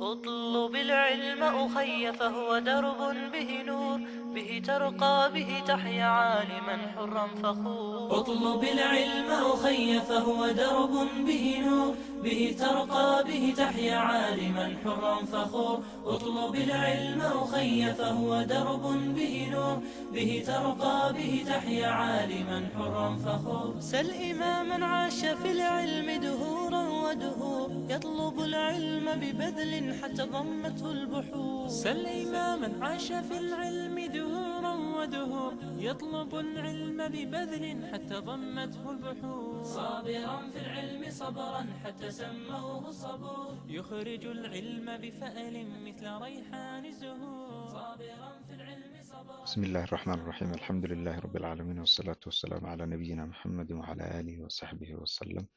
اطلب العلم أخي فهو درب به نور، به ترقى به تحيا عالما حرا فخور. اطلب العلم أخي فهو درب به نور، به ترقى به تحيا عالما حرا فخور. اطلب العلم أخي فهو درب به نور، به ترقى به تحيا عالما حرا فخور. سل إماما عاش في العلم دهورا ودهور، يطلب العلم ببذل حتى ضمته البحور. سل إماما عاش في العلم دهورا ودهور، يطلب العلم ببذل حتى ضمته البحور. صابرا في العلم صبرا حتى سموه الصبور، يخرج العلم بفأل مثل ريحان الزهور. صابرا في العلم صبرا. بسم الله الرحمن الرحيم. الحمد لله رب العالمين، والصلاة والسلام على نبينا محمد وعلى آله وصحبه وسلم.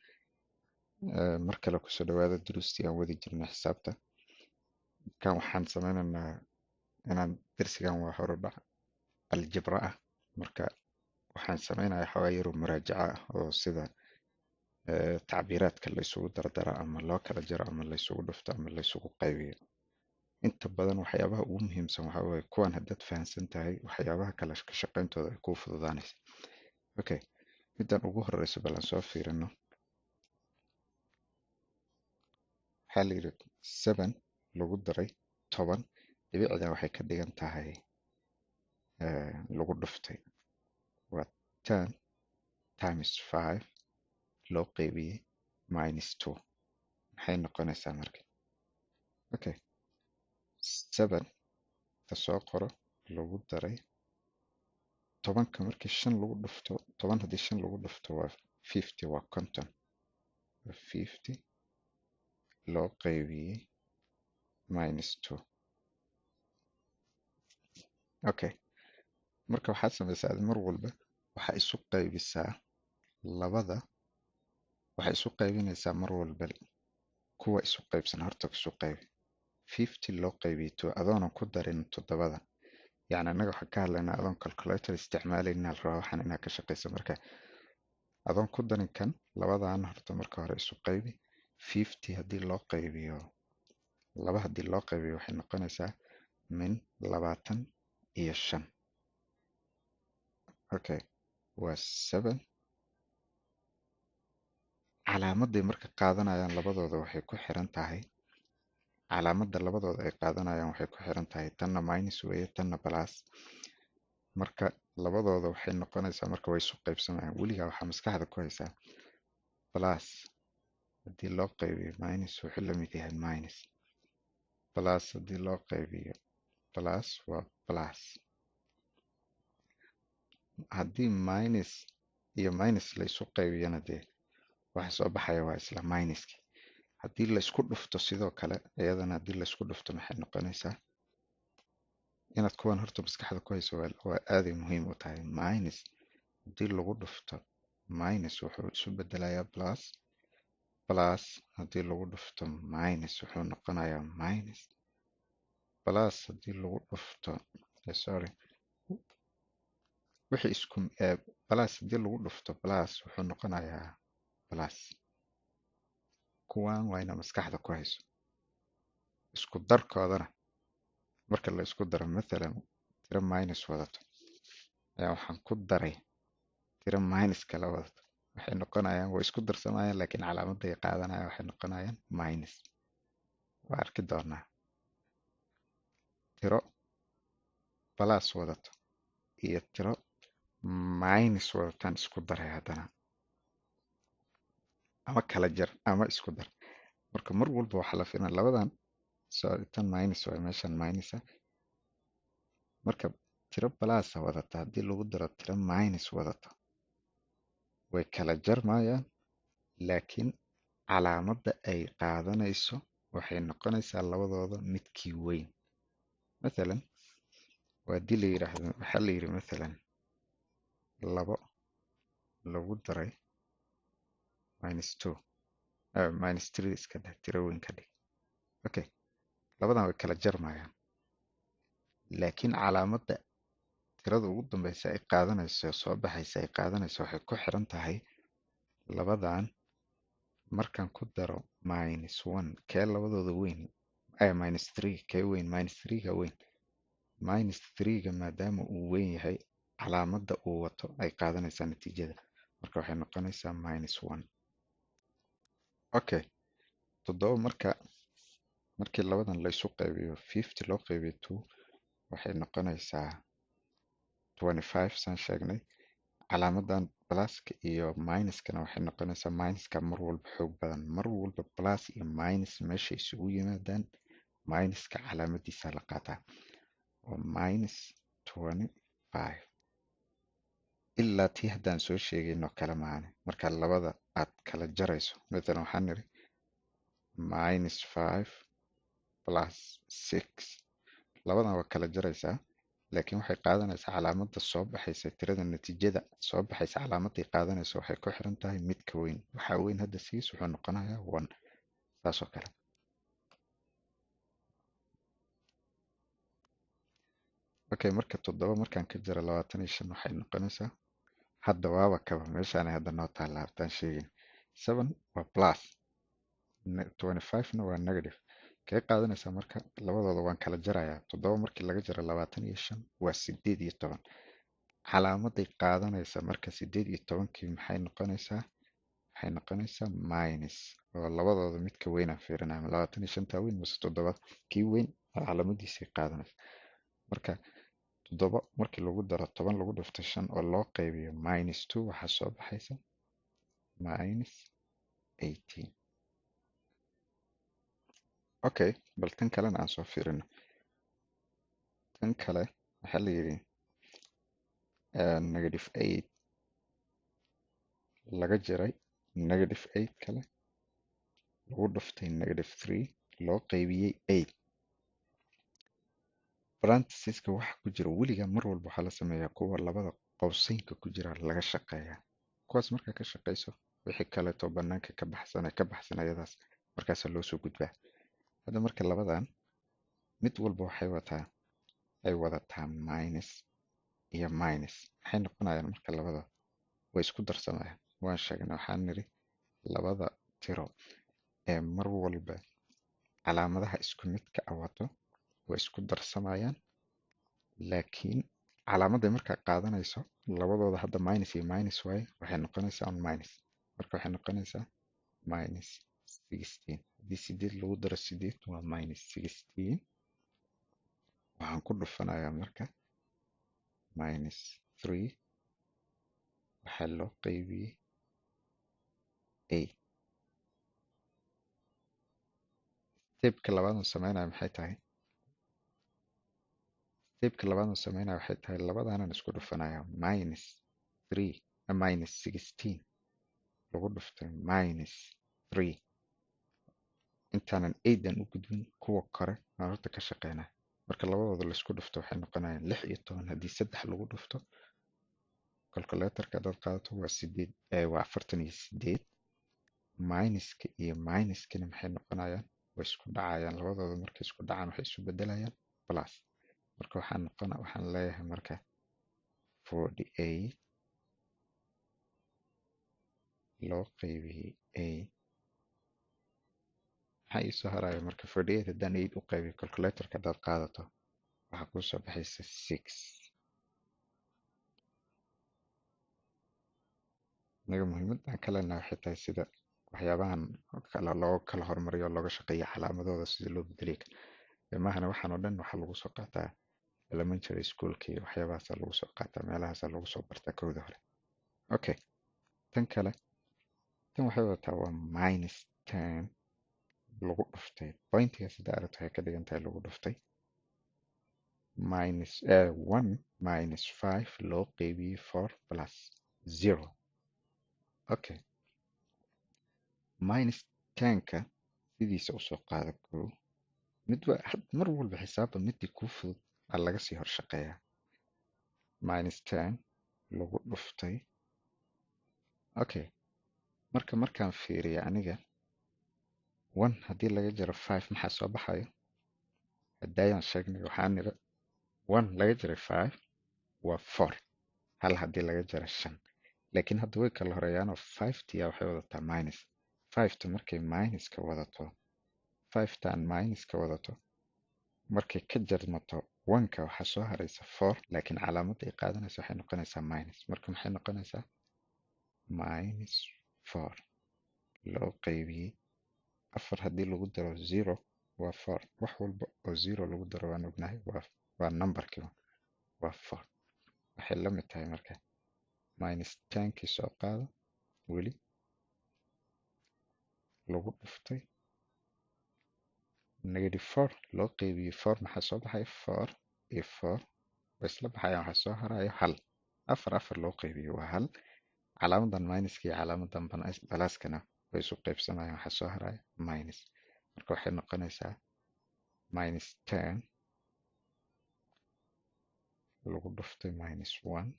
mar kale kusoo dhawaada duruustii aan wadi jirnay xisaabta. Kan waxaan sameynaynaa inaan darsigan waa horudhac aljabra ah. Marka waxaan sameynayaa xoogaa yar oo muraajaca ah oo sida tacbiiraadka la isugu dardara ama loo kala jaro ama la isugu dhufto ama la isugu qaybiyo. Inta badan waxyaabaha ugu muhiimsan waxaa waaye kuwan haddaad fahamsan tahay waxyaabaha kale ka shaqayntooda ay kuu fududaanaysa. Okay, middan ugu horeyso bal aan soo fiirino. Waxaa la yidhi 7 lagu daray 10 dhibicdan waxay ka dhigan tahay lagu dhuftay. Waa 10 times 5 loo qaybiyey minus 2 maxay noqonaysaa marka? Okay, 7 ka soo qoro lagu daray 10ka markii 5 lagu dhufto 10 haddii 5 lagu dhufto waa 50 waa 50 50 loo qaybiyey minus 2. Okay, marka waxaad samaysaa mar walba waxaa isu qaybisaa labada, waxay isu qaybinaysaa mar walba kuwa isu qaybsan horta isu qaybi. 50 loo qaybiyey 2 adoonan ku darin 7. Yacni annaga waxaan ka hadlaynaa adoon calculator isticmaalayna la rabaa waxaan inaad ka shaqayso. Marka adoon ku darin kan labadaan horta marka hore isu qaybi. 50 haddii loo qaybiyo 2 haddii loo qaybiyo waxay noqonaysaa min 25. Okay, waa 7. Calaamaday marka qaadanayaan labadooda waxay ku xiran tahay calaamadda labadooda ay qaadanayaan waxay ku xiran tahay tanna minus weeye tanna plus. Marka labadooda waxay noqonaysaa marka way isu qaybsamayaan. Weligaa waxaa maskaxda ku haysaa plus haddii loo qaybiyo minus wuxuu la mid yahay minus, plus haddii loo qaybiyo plus waa plus. Haddii minus iyo minus la isu qaybiyana dee waxa soo baxaya waa isla minuskii. Haddii la isku dhufto sidoo kale iyadana haddii la isku dhufto maxay noqonaysaa? Inaad kuwan horta maskaxda ku hayso waa aaday muhiim u tahay. Minus haddii lagu dhufto minus wuxuu isu bedelayaa plus, plus haddii lagu dhufto minus wuxuu noqonayaa minus, plus haddii lagu dhufto sorry wixii isku plus haddii lagu dhufto plus wuxuu noqonayaa plus. Kuwan waa ina maskaxda ku hayso. Isku darkoodana marka la isku daro mathalan tiro minus wadato ayaa waxaan ku daray tiro minus kala wadato waxay noqonayaan way isku darsamayaan laakiin calaamadda ay qaadanayaan waxay noqonayaan minus. Waa arki doonaa tiro plus wadato iyo tiro minus wadataan isku daray haddana ama kala jar ama isku dar. Marka mar walba waxaa la fiirinaa labadan tan minus waa meeshan minus ah. Marka tiro plus wadata haddii lagu daro tiro minus wadato way kala jarmayaan laakiin calaamadda ay qaadanayso waxay noqonaysaa labadooda midkii weyn. Mathalan waa haddii la yiraahdo waxaa la yiri mathalan 2 lagu daray minus 2 minus 3 iska dhig tiro weyn ka dhig. Okay, labadan way kala jarmayaan laakiin calaamadda tirada ugu dambeysa ay qaadanayso soo baxaysa ay qaadanayso waxay ku xiran tahay labadan markaan ku daro minus 1 kee labadooda weyn minus 3 kee weyn minus 3 ga weyn minus 3 ga maadaama uu weyn yahay calaamadda uu wato ay qaadanaysaa natiijada marka waxay noqonaysaa minus 1 okay 7 markii labadan la isu qaybiyo 50 loo qaybiyo 2 waxay noqonaysaa 25 saan sheegnay calaamadan pluska iyo minuskana waxay noqonaysaa minuska mar walba xoog badan mar walba plus iyo minus meesha isugu yimaadaan minuska calaamadiisa la qaataa oo minus 25 ilaa tii haddaan soo sheegayno kala maane marka labada aad kala jarayso matalan waxaan niri minus 5 plus 6 labadan waa kala jaraysaa laakiin waxay qaadanaysaa calaamadda soo baxaysa tirada natiijada soo baxaysa calaamaday qaadanaysa waxay ku xiran tahay midka weyn waxaa weyn hadda 6 wuxuu noqonayaa 1 saasoo kale okay marka 7 markaan ka jaro 25 waxay noqonaysaa hadda waaba kaba meeshaanay hadda noo taalla haddaan sheegin 7 waa plus 25 na waa negative kay qaadanaysaa marka labadooda waan kala jarayaa 7 markii laga jaro 25 waa 18 calaamaday qaadanaysa marka 18kii maxay noqonaysaa minus oo labadooda midka weyn aan fiirinaa 25 weyn mise 7 kii weyn calaamadiisay qaadanaysa marka 7 markii lagu daro 10 lagu dhufto 5 oo loo qaybiyo minus 2 waxaa soo baxaysa minus 18 okay bal tan kalena aan soo fiirino tan kale waxaa la yidhi negative 8 laga jiray negative 8 kale lagu dhuftay negative 3 loo qaybiyey 8 parenthesiska waxa ku jira weliga mar walba waxaa la sameeyaa kuwa labada qowsaynka ku jira laga shaqeeyaa kuwaas markaa ka shaqeyso wixii kaleeto banaanka ka baxsan ayadaas markaasaa loo soo gudbaa hadda marka labadan mid walba ay wadataa minus iyo minus maxay noqonayaan marka labada way isku darsamayaan waan sheegnay waxaan niri labada tiro ee mar walba calaamadaha isku midka ah wato way isku darsamayaan laakiin calaamaday markaa qaadanayso labadooda hadda minus iyo minus waaye waxay noqonaysaa on minus marka waxay noqonaysaa minus 16 haddii 8 lagu daro 8 waa minus 16 waxaan ku dhufanayaa marka minus 3 waxaa loo qaybiyey 8 stepka labaad oo sameynaya maxay tahay labadaanan isku dhufanayaa minus 3 minus 16 lagu dhuftay minus 3 intaanan 8dan u gudbin kuwa kore aan horta ka shaqeynaa marka labadooda la isku dhufto waxay noqonayaan 16 haddii 3 lagu dhufto calculatorka dad qaadato waa 48 minuska iyo minuskana maxay noqonayaan way isku dhacayaan labadooda markay isku dhacaan waxay isu bedelayaan plus marka waxaan leeyahay marka 48 loo qaybiyey 8 maxaa ii soo haraya marka 48 haddaan 8 u qaybiyo calculatorka hadaad qaadato waxaa kuu soo baxaysa 6 inaga muhiimada aan ka leenahay waxay tahay sida waxyaabahan loo kala hormariyo looga shaqeeyo calaamadooda sida loo bedeli karo maahana waxaan oo dhan waxaa lagu soo qaataa elementary schoolka iyo waxyaabahaasaa lagu soo qaataa meelahaasaa lagu soo bartaa kowda hore okay tan kale tan waxay wadataa waa minus 10 lagu dhuftay pointiga sida aragto waxay ka dhigan tahay lagu dhuftay minus 1 minus 5 loo qaybiyey 4 plus 0 okay minus 10ka sidiisa usoo qaada koo mar walba xisaabta midii kuu fudud aa laga sii hor shaqeeyaa minus 10 lagu dhuftay okay markaan fiiriya aniga 1 haddii laga jaro 5 maxaa soo baxayo haddaayaan sheegnay waxaan nira 1 laga jaray 5 waa 4 hal haddii laga jaro 5 laakiin hadda way kala horeeyaanoo 5 tiya waxay wadataa minus 5ta markay minuska wadato 5 tan minuska wadato markay ka jarmato 1ka waxaa soo haraysa 4 laakiin calaamadda ay qaadanaysa waxay noqonaysaa minus marka maxay noqonaysaa minus 4 loo qaybiyey 4 haddii lagu daro 0 waa 4 wax walba oo 0 lagu daro waan ognahay waa numberkii waa 4 waxay la mid tahay marka minus 10kii soo qaado weli lagu dhuftay negative 4 loo qaybiyey 4 maxaa soo baxay 4 iyo 4 way isla baxayaan waxaa soo harayo hal 4 loo qaybiyey waa hal calaamadan minuska iyo calaamadan balaaskana way isu qaybsamayaan waxaa soo harayo minus marka waxay noqonaysaa minus 10 lagu dhuftay minus 1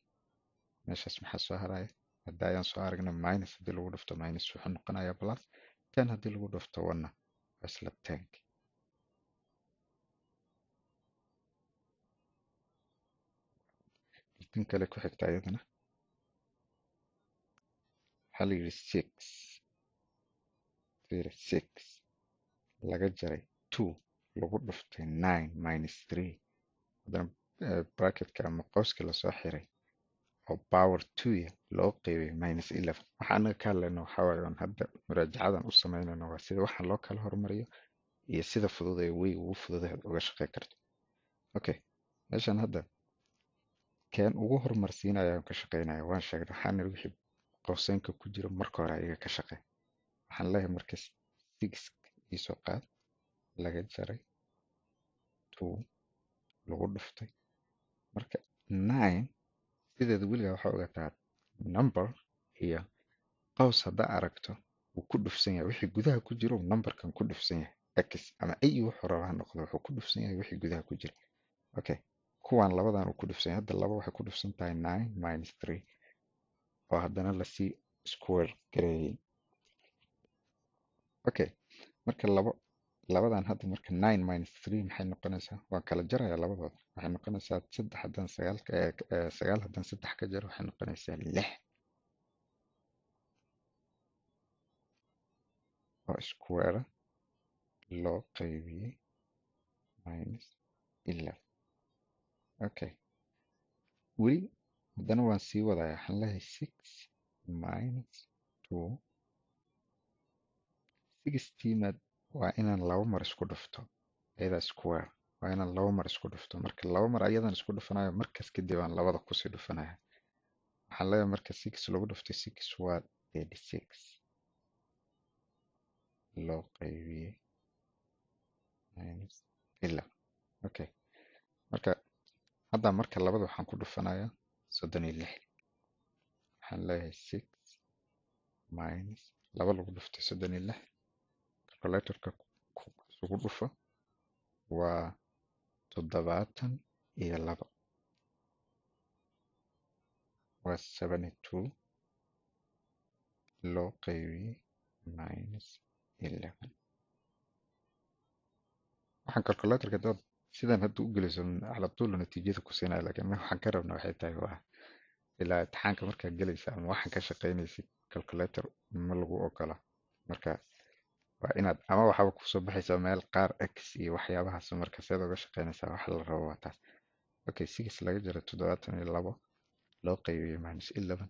meeshaas maxaa soo haraya hadda ayaan soo aragnay minus haddii lagu dhufto minus wuxuu noqonayaa plus 10 haddii lagu dhufto 1na waa isla 10 tan kale ku xigta iyadana waxaa la yidhi 6 laga jaray 2 lagu dhuftay 9 minus 3 haddana bracketka ama qowska lasoo xiray oo power 2 loo qaybiyey minus 11 waxa anaga ka hadlayno waxaa waaye aan hadda muraajacadan u samaynayno waa sida waxaan loo kala hormariyo iyo sida fudud ee way ugu fududahay uga shaqey karto okay meeshan hadda keen ugu horumarsiinaya aan ka shaqeynaya waan sheegay waxaan wixii qowsaynka ku jira marka hore ayaga ka shaqey waxaan leeyahay marka 6 isoo qaad laga jaray 2 lagu dhuftay marka 9 sideeda weligaa waxaa ogaataa number iyo qaws haddaa aragto wuu ku dhufsan yahay wixii gudaha ku jiro numberkan ku dhufsan yahay x ama ay wuxuu rabaa ha noqdo wuxuu ku dhufsan yahay wixii gudaha ku jira okay kuwan labadan uu ku dhufsan yahay hadda laba waxay ku dhufsan tahay 9 minus 3 oo haddana lasii square gareeyey okay marka labadan hadda marka 9 minus 3 maxay noqonaysaa waan kala jarayaa labadooda waxay noqonaysaa 3 haddaan 9 haddaan 3 ka jaro waxay noqonaysaa 6 oo square loo qaybiyey minus 11 okay weli haddana waan sii wadayaa waxaan leeyahay 6 minus 2 16 waa inaan laba mar isku dhufto iyada square waa inaan laba mar isku dhufto marka laba mar ayadan isku dhufanayo markaas kadib aan labada kusii dhufanaya waxaan leeyahay marka 6 lagu dhuftay 6 waa 36 loo qaybiyey minus 11 okay marka hadda marka labada waxaan ku dhufanayaa 36 waxaan leeyahay 6 minus laba lagu dhuftay 36 calculatorka isugu dhufo waa 72 waa 72 loo qaybiyey minus 11 waxaan calculatorka dad sidan hadda u geliso cala tuulu natiijada ku siinaya laakiin waxaan ka rabnaa waxay tahay waa ilaa imtixaanka markaad gelaysa ama waxaan ka shaqaynaysid calculator ma lagu ogola marka waa inaad ama waxaaba kusoo baxaysaa meel qaar x iyo waxyaabahaas marka seed uga shaqaynaysaa waxa la rabo waa taas okay 6 laga jaro 72 loo qaybiyey minus 11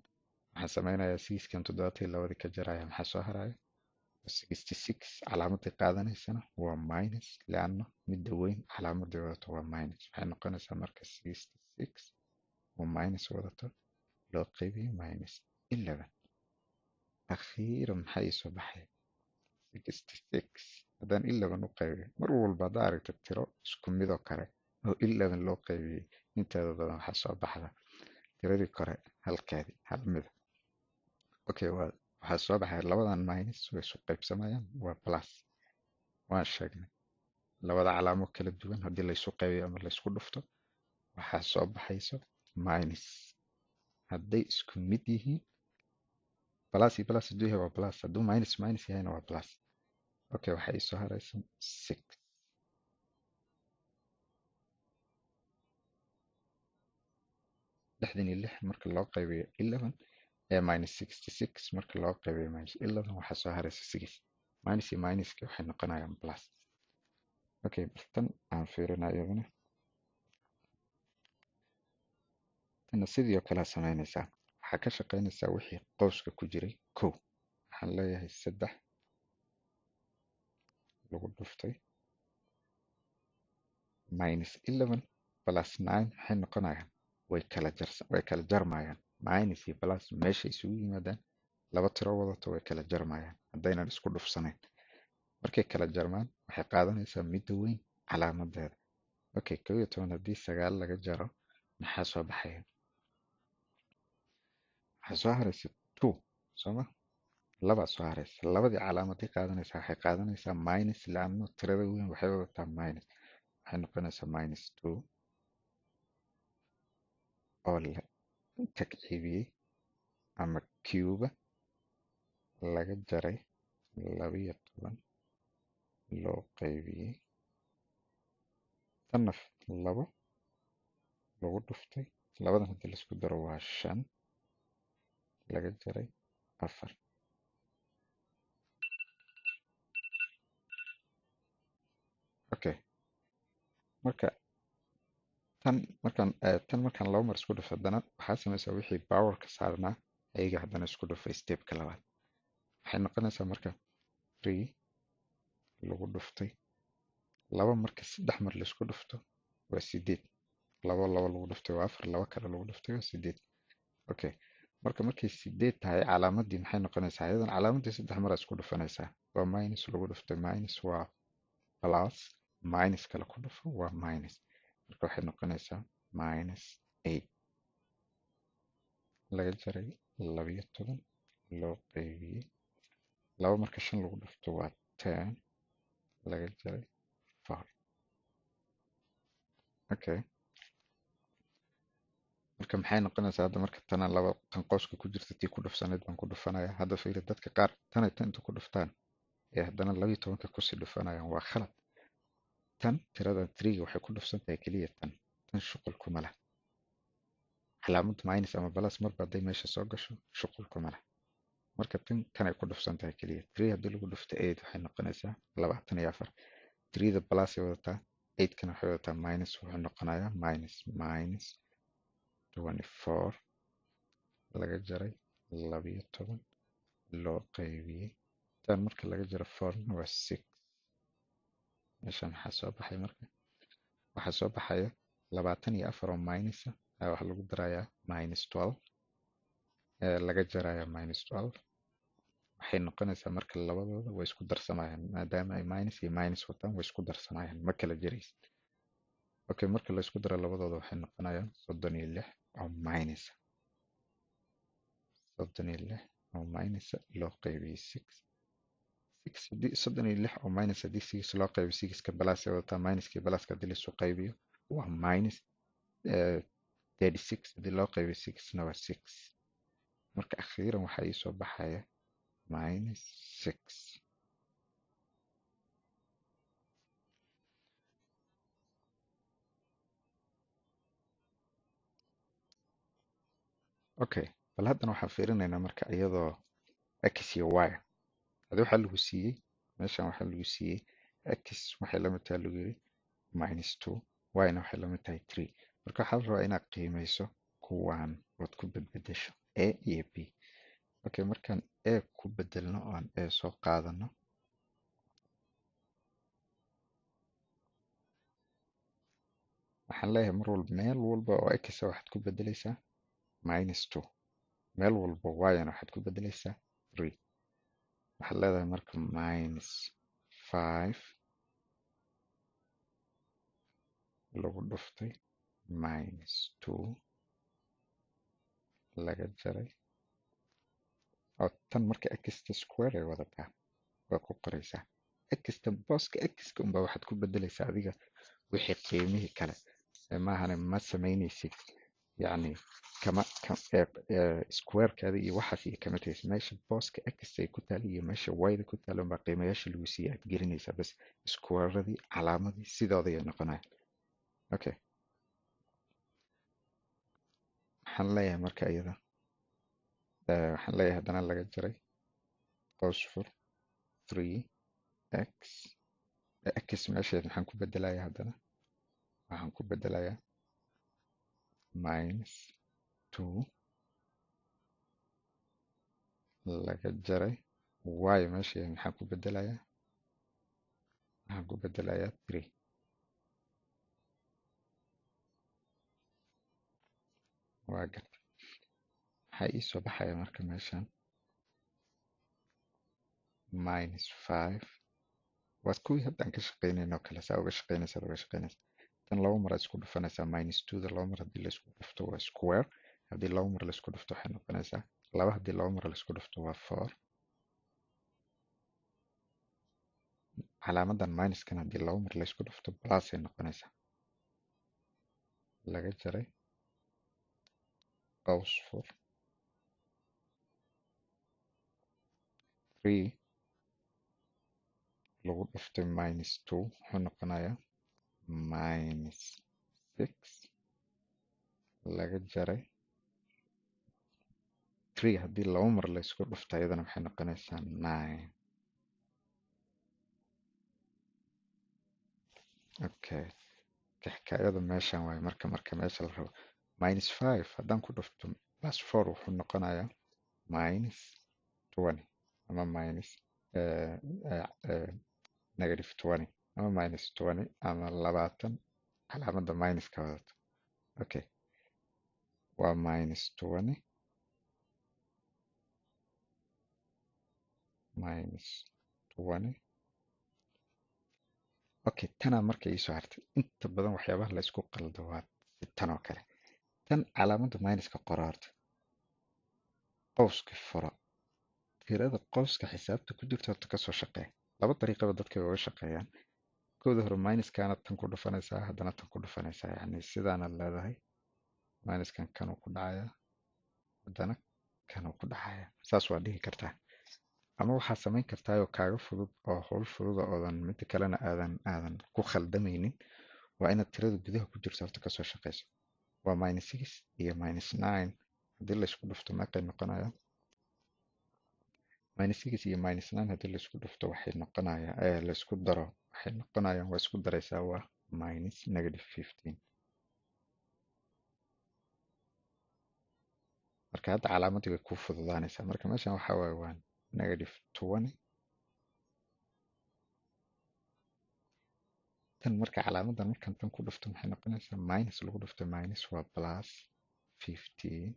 waxaan sameynayaa 6kan 72 ka jaraya maxaa soo haraya 66 calaamadii qaadanaysana waa minus leanno midda weyn calaamadii wadato waa minus waxay noqonaysaa marka 66 oo minus wadato loo qaybiyey minus 11 akhiiran maxaa ii soo baxay 66 haddaan 11 u qaybiyo mar walba haddaa aragto tiro isku midoo kale oo 11 loo qaybiyey inteeda badan waxaa soo baxda tiradii kore halkeedii hal mida okay waxaa soo baxay labadan minus way isu qaybsamayaan waa plus waan sheegnay labada calaamo kala duwan haddii laysu qaybiyo ama laysku dhufto waxaa soo baxayso minus hadday isku mid yihiin plus iyo plus hadduu yahay waa plus hadduu minus minus yahayna waa plus okay waxaa ii soo haraysa 6 66 marka loo qaybiyo 11 minus 66 marka loo qaybiyo minus 11 waxaa soo haraysa 6 minus iyo minuski waxay noqonayaan plus okay bal tan aan fiirinaa iyadana tanna sidii oo kalea samaynaysaa waxaa ka shaqaynaysaa wixii qowska ku jiray kow waxaan leeyahay 3 lagu dhuftay -11 plus 9 maxay noqonayaan way kala jarmayaan minus iyo plus meesha isugu yimaadaan laba tiro wadato way kala jarmayaan haddaynan isku dhufsanayn markay kala jarmaan waxay qaadanaysaa midda weyn calaamadeeda okay 11 haddii 9 laga jaro maxaa soo baxaya waxaa soo haraysa 2 sooma labaa soo haraysa labadii calaamadii qaadanaysaa waxay qaadanaysaa minus laanno tirada weyn waxay wadataa minus waxay noqonaysaa -2 oo la tagciibiyey ama cuba laga jaray 12 loo qaybiyey tanaf 2 lagu dhuftay labadan haddii laisku daro waa 5 laga jaray 4 okay marka tan markaan laba mar isku dhufo haddana waxaa samaysaa wixii powerka saarnaa ayaga haddana isku dhufay stepka labaad waxay noqonaysaa marka 3 lagu dhuftay laba marka 3 mar laisku dhufto waa 8 labo lagu dhuftay waa 4 laba kale lagu dhuftay waa 8 okay markay 8 tahay calaamadii maxay noqonaysaa iyadan calaamadii 3 mar isku dhufanaysaa waa minus lagu dhuftay minus waa plus minus kale ku dhufo waa minus marka waxay noqonaysaa -8 laga jaray 12 loo qaybiyey laba marka 5 lagu dhufto waa 10 laga jaray 4 okay marka maxay noqonaysaa hadda marka tan qowska ku jirta tii ku dhufsanayd baan ku dhufanayaa hadda fiiri dadka qaar tan inta ku dhuftaan ee haddana 12 kusii dhufanayaan waa khalad tan tiradan 3 waxay ku dhufsan tahay keliya tan shuqul kuma leh calaamad minus ama plus marba hadday meesha soo gasho shuqul kuma leh marka tanay ku dhufsan tahay keliya 3 haddii lagu dhufto 8 waxay noqonaysaa 24 3da plus ay wadataa 8 kana waxay wadataa minus wuxuu noqonayaa minus 24 laga jaray 12 loo qaybiyey tan marka laga jaro 4 waa 6 meeshan maxaa soo baxay marka waxaa soo baxaya 24 oo minus waxaa lagu darayaa -12 laga jarayaa -12 waxay noqonaysaa marka labadooda way isku darsamayaan maadaama ay minus iyo minus wataan way isku darsamayaan ma kala jaraysid okay marka la isku daro labadooda waxay noqonayaan 36 oo minus 36 oo minus loo qaybiyey 6 36 oo minus haddii 6 loo qaybiyo 6 ka plus ay wadataa minuskii pluska haddii la isu qaybiyo waa minus 36 haddii loo qaybiyo 6 na waa 6 marka akhiiran waxaa ii soo baxaya -6 okay bal haddana waxaan fiirinaynaa marka iyadoo x iyo y hadii waxaa lagu siiyey meeshan waxaa lagu siiyey x waxay la mid tahay lagu yiri -2 y na waxay la mid tahay 3 marka waxaa la rabaa inaad qiimeyso kuwaan ood ku bedbedesho a iyo b okay markaan a ku bedelno oo aan a soo qaadano waxaan leeyahay meel walba oo x waxaad ku bedeleysaa -2 meel walba y na waxaad ku bedeleysaa 3 waxaad leedahay marka -5 lagu dhuftay -2 laga jaray oo tan marka xta square ay wadataa waa ku qoraysaa xta booska xka unbaa waxaad ku bedeleysaa adiga wixii qiimihii kale maahane ma samaynaysid yacni squarekaada iyo waxaas iyo kama tegaysid meesha booska x ay ku taal iyo meesha y-da ku taal unbaa qiimayaasha lagu siiyey aad gelinaysaa bas squaredii calaamadii sidooda ay noqonayaan okay waxaan leeyahay marka iyada waxaan leeyahay haddana laga jaray qows fur 3x x meesheed maxaan ku bedelayaa haddana waxaan ku bedelayaa minus 2 laga jaray y meesheed maxaan ku bedelayaa waxaan ku bedelayaa 3 waa garta waxaa ii soo baxaya marka meeshan minus 5 waad kuwii haddaan ka shaqaynayno kale saa uga shaqaynaysaad uga shaqaynaysa tan laba mar aad isku dhufanaysaa minus 2da laba mar haddii laisku dhufto waa square haddii laba mar laisku dhufto waxay noqonaysaa laba haddii laba mar laisku dhufto waa 4 calaamadan minuskan haddii laba mar laisku dhufto plusay noqonaysaa laga jaray qaws fur 3 lagu dhuftay minus 2 wuxuu noqonayaa minus 6 laga jaray 3 haddii laba mar laisku dhufto iyadana waxay noqonaysaa 9 okay xikaayada meeshan waaye marka meesha la rabo minus 5 haddaan ku dhufto plus 4 wuxuu noqonayaa minus 20 ama minus eh, negative 20 ama minus 20 ama 20 calaamada minuska wadato okay waa minus 20 minus 20 okay tanaa marka iisoo hartay inta badan waxyaabaha la isku qaldo waa tan oo kale tan calaamada minuska qora horta qowska fura tirada qowska xisaabta ku jirta horta kasoo shaqee laba dariiqaba dadka way uga shaqeeyaan kooda hore minuskaana tan ku dhufanaysaa haddana tan ku dhufanaysaa yacni sidaanaad leedahay minuskan kanuu ku dhacayaa haddana kanuu ku dhacayaa saas waa dhihi kartaa ama waxaa samayn kartaa oo kaaga fudud oo howl fududa oodan midda kalena aadan ku khaldamaynin waa inaad tirada gudaha ku jirto horta kasoo shaqeyso waa minus 6 iyo minus 9 haddii laysku dhufto meeqay noqonayaan minus 6 iyo minus 9 haddii laysku dhufto waxay noqonayaan laysku daro waxay noqonayaan waa isku daraysaa waa minus negative 15 marka hadda calaamadii way kuu fududaanaysaa marka meeshan waxaa waaye waa negative 20 tan marka calaamadan markaan tan ku dhufto maxay noqonaysaa minus lagu dhufto minus waa plus 15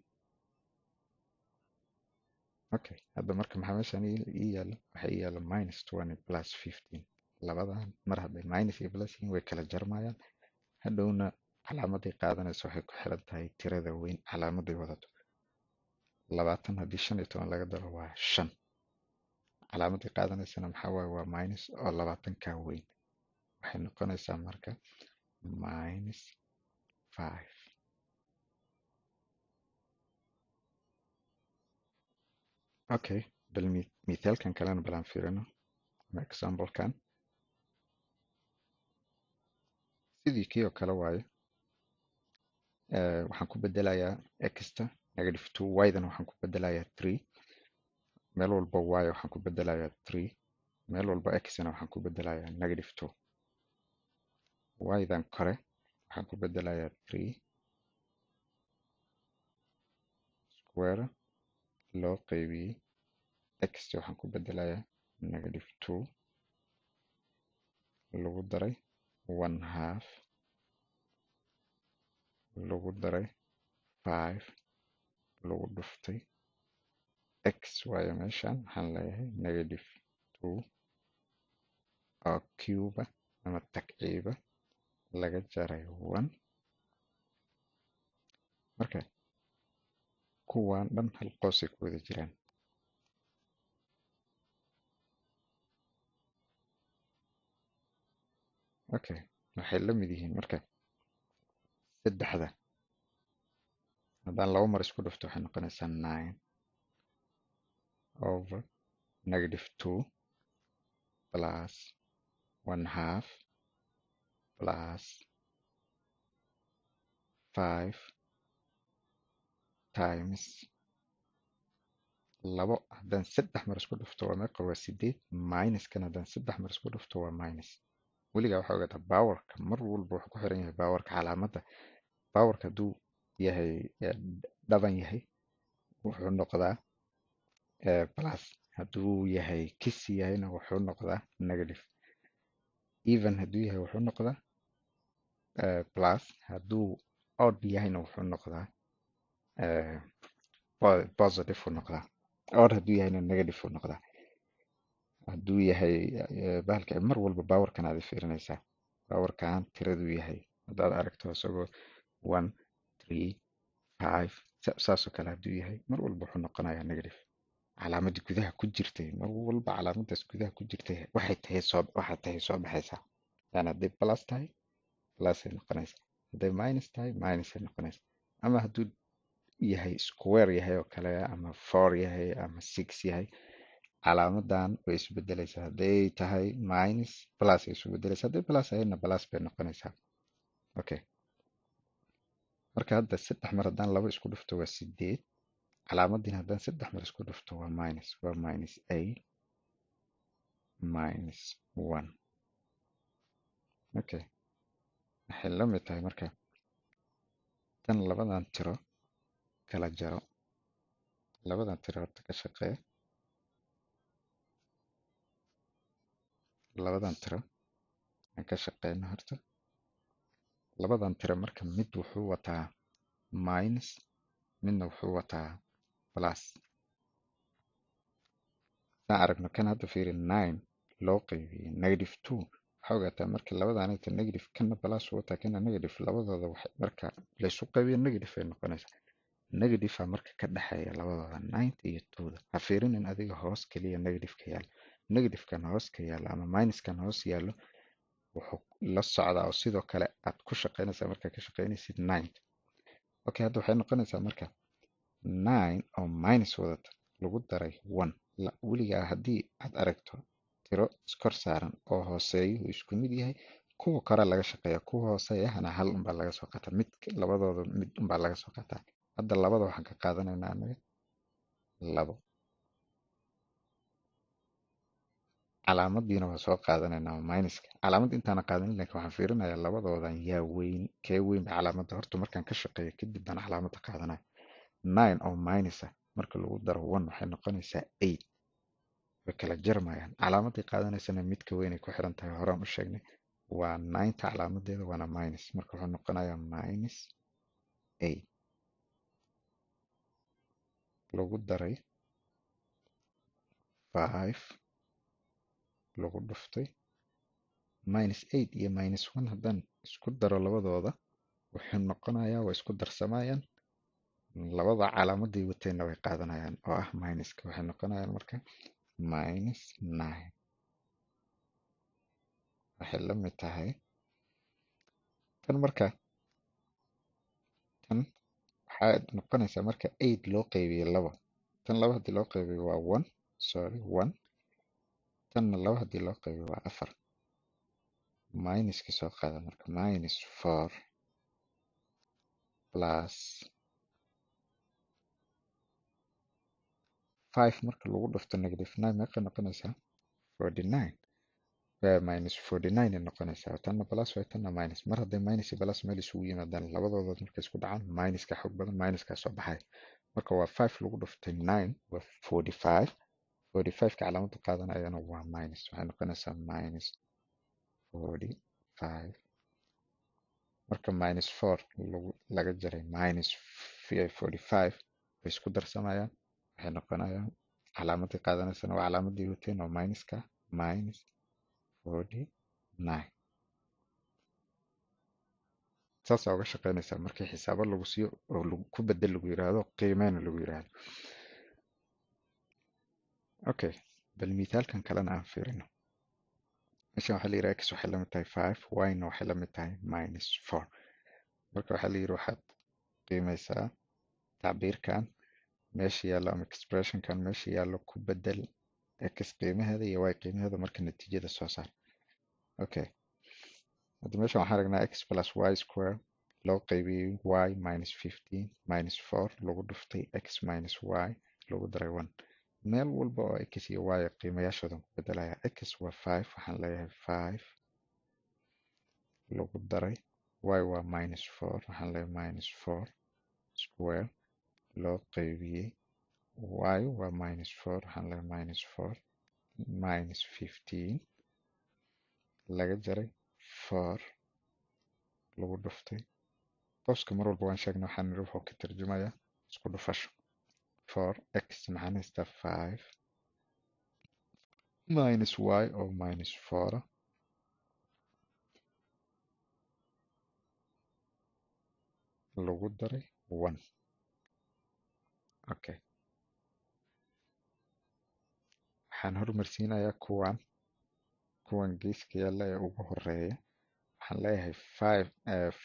okay hadda marka maxaa meeshan ii yaala waxaa ii yaala minus 20 plus 15 labadan mar hadday minus iyo plus yihiin way kala jarmayaan hadhowna calaamaday qaadanayso waxay ku xiran tahay tirada weyn calaamaday wadato 20 haddii 15 laga daro waa 5 calaamaday qaadanaysana maxaa waaye waa minus oo 20 ka weyn waxay noqonaysaa marka minus 5 okay bal mithaalkan kalena balaan fiirino ama examplekan sidii kii oo kale waaye waxaan ku bedelayaa xta negative 2 y-dan waxaan ku bedelayaa 3 meel walba y waxaan ku bedelayaa 3 meel walba xna waxaan ku bedelayaa negative 2 y-dan kore waxaan ku bedelayaa 3 square loo qaybiyey xt waxaan ku bedelayaa negative 2 lagu daray 1/2 lagu daray 5 lagu dhuftay x waayo meeshan waxaan leeyahay negative 2 oo cuba ama takciiba laga jaray 1 marka kuwaan dhan hal qoosay ku wada jiraan okay waxay la mid yihiin marka saddexda haddaan laba mar isku dhufto waxay noqonaysaa 9 over negative 2 plus 1/2 plus 5 times labo haddaan saddex mar isku dhufto waa meeqa waa 8 minuskan haddaan saddex mar isku dhufto waa minus weligaa waxaa ogaataa powerka mar walba wuxuu ku xiran yahay powerka calaamadda. powerka hadduu yahay dhaban yahay wuxuu noqdaa plus, hadduu yahay kisi yahayna wuxuu noqdaa negative, even hadduu yahay wuxuu noqdaa plus, hadduu odd yahayna wuxuu noqdaa positive uu noqdaa, odd hadduu yahayna negative uu noqdaa. hadduu yahay bahalka mar walba powerkan aad fiirinaysaa, powerkan tiraduu yahay haddaad aragto isagoo 1 3 5 saasoo kale hadduu yahay mar walba wuxuu noqonayaa negative. calaamadii gudaha ku jirtay mar walba calaamadaas gudaha ku jirtay waxay tahay soo baxaysaa. yani hadday plus tahay plus ay noqonaysaa, hadday minus tahay minus ay noqonaysaa. ama hadduu yahay square yahay oo kale ama 4 yahay ama 6 yahay, calaamadan way isbedelaysaa. hadday tahay minus plus ay isu bedelaysaa, hadday plus ahayna plus bay noqonaysaa. okay, marka hadda 3 mar haddaan 2 isku dhufto waa 8, calaamadina haddaan 3 mar isku dhufto waa minus a minus 1. okay, waxay la mid tahay marka tan labadan tiro kala jaro, labadan tiro horta ka shaqee, labadan tiro aan ka shaqeyno horta. labadan tiro marka mid wuxuu wataa minus midna wuxuu wataa plus. saan aragno kan hadda fiiri 9 loo qaybiyey negative 2, waxaa ogaataa marka labadan inta negative kana plus wataa kana negative, labadooda marka laysu qaybiyo negative ay noqonaysaa. negative a marka ka dhexeeya labadooda 9 iyo 2da. ha fiirinin adiga hoos kaliya negative ka yaalo, negative kan hoos ka yaalo ama minus kan hoos yaalo wuxuu la socdaa oo sidoo kale aad ku shaqeynaysaa markaa ka shaqeynaysid 9. okay, hadda waxay noqonaysaa marka 9 oo minus wadata lagu daray 1. weligaa haddii aad aragto tiro iskor saaran oo hooseeyuhu isku mid yahay, kuwa kore laga shaqeeya, kuwa hooseeyahana hal unbaa laga soo qaataa, labadooda mid unbaa laga soo qaataa. hadda labada waxaan ka qaadanaynaa anaga 2, calaamadiina waa soo qaadanaynaa minuska. calaamad intaana qaadanin laakiin waxaan fiirinayaa labadoodan yaa weyn, kee weyn ba calaamadda. horta markaan ka shaqeeyo kadib baan calaamadda qaadanaya. 9 oo minus ah marka lagu daro 1 waxay noqonaysaa 8. way kala jarmayaan. calaamaday qaadanaysana midka weyn ay ku xiran tahay, horaan u sheegnay waa 9ta calaamadeeda waana minus, marka wuxuu noqonayaa minus 8 lagu daray 5 lagu dhuftay minus 8 iyo minus 1 haddaan isku daro labadooda wuxuu noqonayaa way isku darsamayaan, labada calaamaday wateenna way qaadanayaan oo ah minuska. waxay noqonayaan marka minus 9. waxay la mid tahay tan marka, tan waxay noqonaysaa marka 8 loo qaybiyey 2. tan 2 haddii loo qaybiyo waa 1, sorry 1. tanna 2 haddii loo qaybiyo waa 4. minuska soo qaada marka minus 4 plus 5 marka lagu dhufto negative 9 meeqa noqonaysaa 49. minus 49 ay noqonaysaa. tanna plus way tanna minus. mar hadday minus iyo plus meel isugu yimaadaan labadooda markay isku dhacaan minuska xoog badan, minuska soo baxay. marka waa 5 lagu dhuftay 9 waa 45. 45 ka calaamada qaadanayana waa minus, waxay noqonaysaa minus 45. marka minus 4 laga jaray minus 45 way isku darsamayaan, waxay noqonayaan calaamadii qaadanaysana waa calaamadii wateen oo minuska minus 49. saasaa uga shaqeynaysaa markii xisaabo lagu siiyo oo ku bedel lagu yiraahdo, qiimeyna lagu yiraahdo. okay, bal mithaalkan kalena aan fiirino. meeshan waxaa la yidhi x waxay la mid tahay 5, y-na waxay la mid tahay minus 4. marka waxaa la yidhi waxaad qiimeysaa tacbiirkan meesha yaallo ama expressionkan meesha yaallo ku bedel x qiimaheeda iyo y qiimaheeda marka natiijada soo saar. okay, hadda meeshan waxaan aragnaa x plus y square loo qaybiyey y minus 15 minus 4 lagu dhuftay x minus y lagu daray 1. meel walba oo x iyo y qiimayaashoodan ku bedelaya. x waa 5, waxaan leeyahay 5 lagu daray y waa minus 4 waxaan leeyahay minus 4 square loo qaybiyey y waa minus 4 waxaan leeyahay minus 4 minus 15 laga jaray 4 lagu dhuftay qowska mar walba waan sheegnay waxaan nidhi wuxuu ka tarjumayaa isku dhufasho 4x maxaan haystaa 5 minus y oo minus 4 lagu daray 1 okay waxaan hormarsiinayaa kuwan geeska yaalla ee ugu horeeya waxaan leeyahay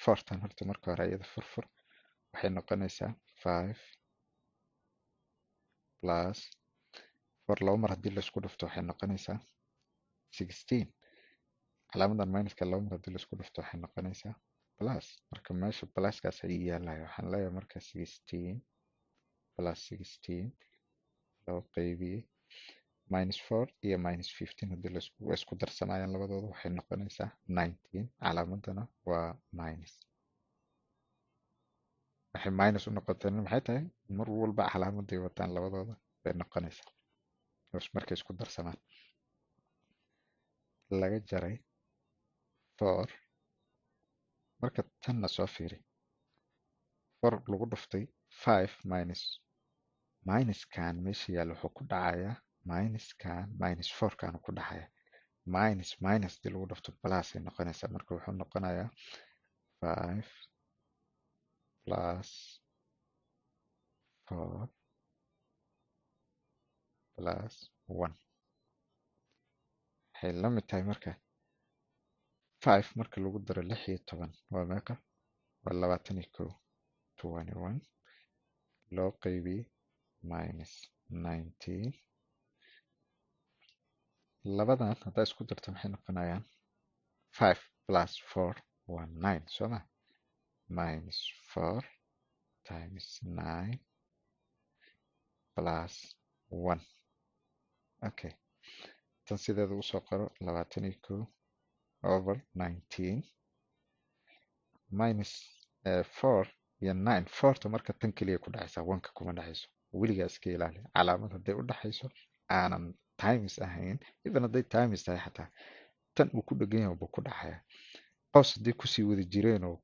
4 tan horta marka hore iyada furfur waxay noqonaysaa 5 plus 4 laba mar haddii laisku dhufto waxay noqonaysaa 16 calaamadan minuska laba mar haddii laisku dhufto waxay noqonaysaa plus marka meesha pluskaas ay yaalayo waxaan leeyahay marka 16 plus 16 loo qaybiyey minus 4 iyo minus 15 haddii la isku darsanayaan labadooda waxay noqonaysaa 19 calaamadana waa minus waxay minus u noqoteen maxay tahay mar walba calaamaday wataan labadooda bay noqonaysaa markay isku darsamaan laga jaray 4 marka tanna soo fiiri 4 lagu dhuftay 5 minuskan meesha yaalla wuxuu ku dhacayaa minuskan minus 4 kaanu ku dhacaya minus dii lagu dhufto plus ay noqonaysaa marka wuxuu noqonayaa 5 plus 4 plus 1 waxay la mid tahay marka 5 marka lagu daro 16 waa meeqa waa 21 21 loo qaybiyey minus 19 labadan haddaa isku darto maxay noqonayaan 5 plus 4 waa 9 soo ma minus 4 times 9 plus 1 okay tan sideeda usoo qoro 21 over 19 minus 4 iyo 9 4ta marka tan keliya ku dhacaysaa 1ka kuma dhacayso weligaa iska ilaali calaamad hadday u dhaxayso aanan times ahayn idan hadday times tahay xataa tan uu ku dhegan yahay buu ku dhacaya qows haddii kusii wada jireen oo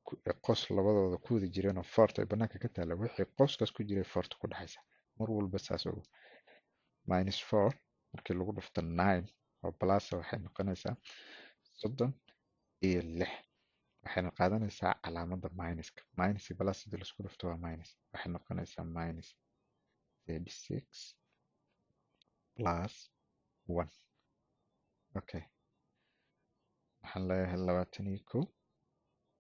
qows labadooda ku wada jireen oo forta ay banaanka ka taalla wixii qowskaas ku jiray forta ku dhexaysa mar walba saas ogu minus 4 markii lagu dhufto 9 oo plus waxay noqonaysaa 36 waxayna qaadanaysaa calaamada minuska minus iyo plus haddii laisku dhufto waa minus waxay noqonaysaa minus 36 plus 1 okay waxaan leeyahay 21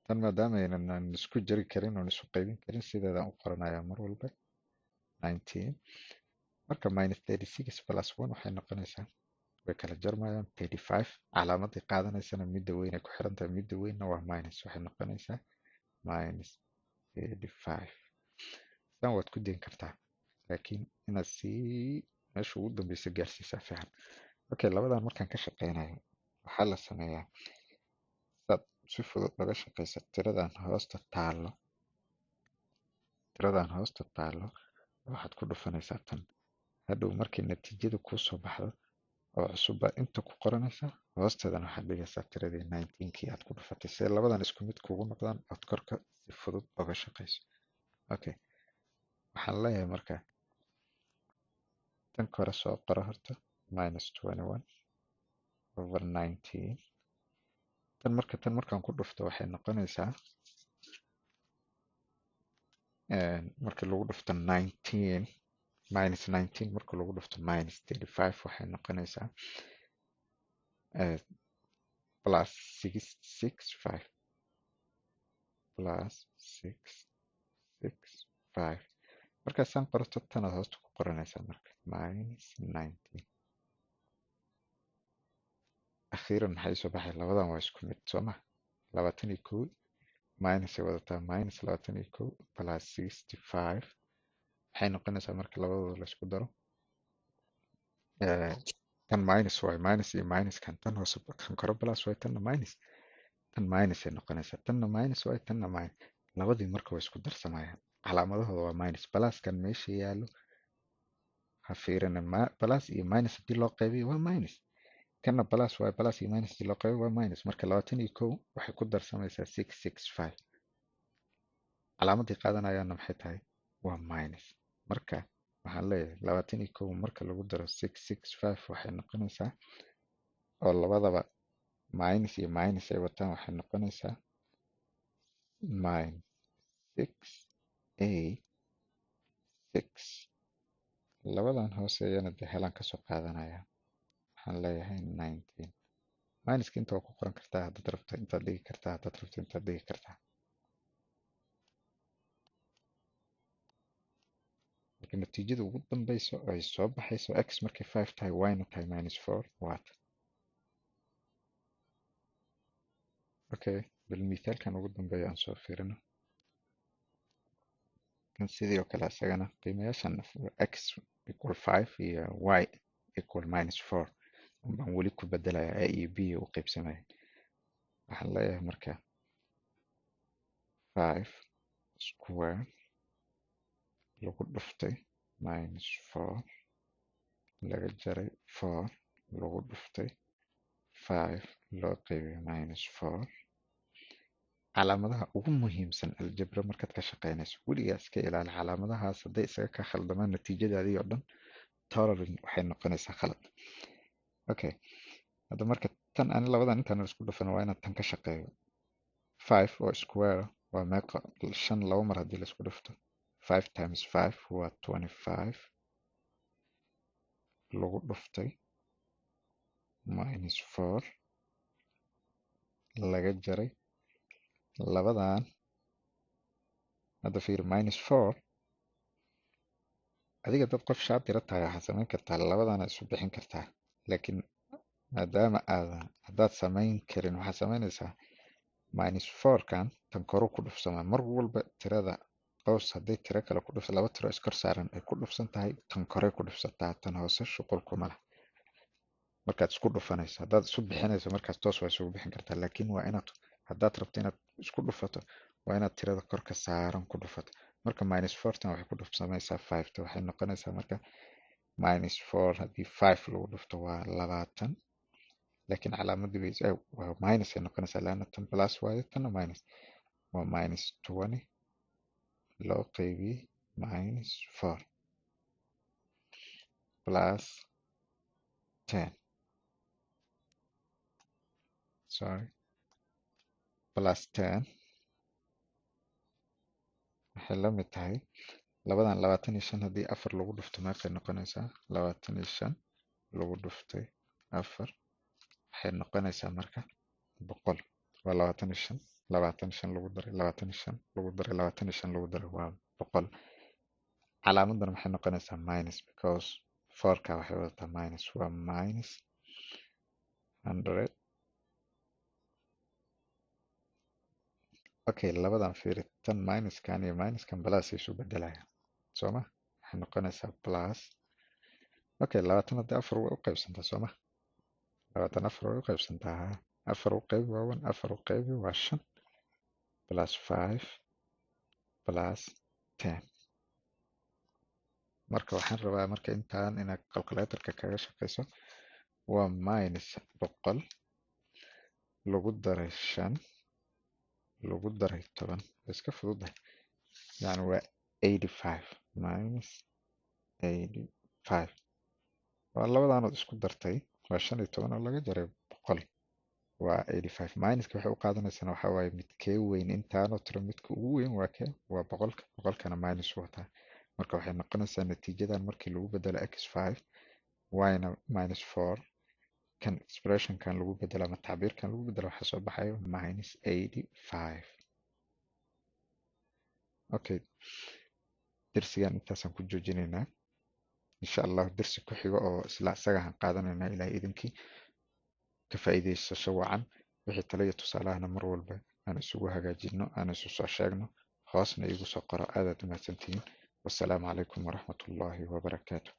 tan maadaama aynan isku jari karin oon isu qaybin karin sideedaan u qoranayaa mar walba 19 marka minus 36 plus 1 waxay noqonaysaa way kala jarmayaan 35 calaamaday qaadanaysana midda weyn ay ku xiran tahay midda weynna waa minus waxay noqonaysaa minus 35 tan waad ku dayn kartaa laakiin inaad sii meesha ugu dambeysa gaarsiisaa fiican okay labadan markaan ka shaqeynayo waxaa la sameeyaa saad si fudud laga shaqeysa tiradan hoosta taallo waxaad ku dhufanaysaa tan hadhow markii natiijada kuu soo baxdo oo cusub baa inta ku qoranaysaa hoosteedana waxaad dhigaysaa tiradii 19kii aad ku dhufatay si labadan isku mid kugu noqdaan ood korka si fudud oga shaqeyso okay waxaan leeyahay marka tan kore soo qoro horta minus 21 over 19 tan markaan ku dhufto waxay noqonaysaa markii lagu dhufto 19 minus 19 markii lagu dhufto minus 35 waxay noqonaysaa plus 665 plus 665 markaasaan qorto tanaad hoosta ku qoranaysaa marka minus 19 akhiiran maxay soo baxay labadan waa isku mid soo ma 21 minus ay wadataa minus 21 plus 65 waxay noqonaysaa marka labadooda la isku daro tan minus waay minus iyo minus kan tan hoose kan kore plus waay tanna minus tan minus ay noqonaysaa tanna minus waaye tanna minus labadii marka way isku darsamayaan calaamadahooda waa minus balaskan meesha yaallo ha fiirina balas iyo minus haddii loo qaybiyo waa minus kana balas waaye balas iyo minus haddii loo qaybiyo waa minus marka 21 waxay ku darsamaysaa 665 calaamadii qaadanayaana maxay tahay waa minus marka waxaan leeyahay 21 marka lagu daro 665 waxay noqonaysaa oo labadaba minus iyo minus ay wataan waxay noqonaysaa minus 686 labadan hooseeyana dee helaan kasoo qaadanaya waxaan leeyahay 19 minuska inta waa ku qoran kartaa haddaad rabto intaad dhigi kartaa haddaad rabto intaad dhigi kartaa marka natiijada ugu dambeyso ay soo baxayso x markay 5 tahay y-na tahay minus 4 waata okay bal mithaalkan ugu dambeeya aan soo fiirino kan sidii oo kale isagana qiimayaashan x equal 5 iyo y equal minus 4 baan weli ku bedelaya a iyo b u qaybsamaya waxaan leeyahay marka 5 square lagu dhuftay minus 4 laga jaray 4 lagu dhuftay 5 loo qaybiyay minus 4 calaamadaha ugu muhiimsan aljabra markaad ka shaqeynayso weligaa iska ilaali calaamadahaas hadday isaga ka khaldamaan natiijadaadii oo dhan totally waxay noqonaysaa khalad okay hadda marka tan ani labadan intaan isku dhufan waa inaad tan ka shaqeeyo 5 oo square waa meeqa 5 laba mar haddii la isku dhufto 5 times 5 waa 25 lagu dhuftay minus 4 laga jaray labadan hadda fiir minus 4 adiga dad qof shaatira tahay waxaad samayn kartaa labadana isu bixin kartaa laakiin maadaama haddaad samayn karin waxaad samaynaysaa minus 4kan tan koru ku dhufsamaa mar walba tirada qows hadday tiro kale ku dhufsa laba tiro iskor saaran ay ku dhufsan tahay tan kore ku dhufsataa tan hoose shuqul kuma lah markaad isku dhufanayso haddaad isu bixinayso markaas toos waa isugu bixin kartaa laakiin waa inaad haddaad rabto inaad isku dhufato waa inaad tirada korka saaran ku dhufato marka minus 4 tan waxay ku dhufsamaysaa 5 ta waxay noqonaysaa marka minus 4 haddii 5 lagu dhufto waa 20 laakiin calaamadii bay waa minus ay noqonaysaa laana tan plus waayo tanna minus waa minus 20 loo qaybiyey minus 4 plus 10 sorry plus 10 waxay la mid tahay labadan 25 haddii 4 lagu dhufto meeqay noqonaysaa 25 lagu dhuftay 4 waxay noqonaysaa marka 100 waa 25 lagu daray 25 lagu daray 25 lagu daray waa 100 calaamadan waxay noqonaysaa minus because 4ka waxay wadataa minus waa minus 100 okay labadan fiiri tan minuskan iyo minuskan plus isu bedelaya sooma waxay noqonaysaa plus okay 20 haddii 4 way u qaybsantaa sooma 24 way u qaybsantaa 4 u qaybi waa 1 4 u qaybi waa 5 plus 5 plus 10 marka waxaan rabaa marka intaan inaad calculatorka kaga shaqeyso waa minus 100 lagu daray 5 lagu daray 10 iska fududahay yani waa 85 minus 85 waa labadaanood isku dartay waa 15 oo laga jaray 100 waa 85 minuska waxay u qaadanaysaa waxaa waaye midkee weyn intaanoo tiro midka ugu weyn waa kee waa 100kana minus wataa marka waxay noqonaysaa natiijadan markii lagu bedelo x5 y-na minus 4 kan expressionkan lagu bedelo ama tacbiirkan lagu bedelo waxaa soo baxayo minus 85 okay dersigan intaasaan ku joojinaynaa insha allah dersi ku xigo oo isla isagahan qaadanaynaa ilaa idinkii ka faa'iidaysasho wacan wixii talo iyo tusaalahana mar walba aan isugu hagaajino aan isu soo sheegno hoosna iigu soo qoro aadaad u mahadsantihiin wassalaamu calaykum waraxmatullaahi wabarakaatu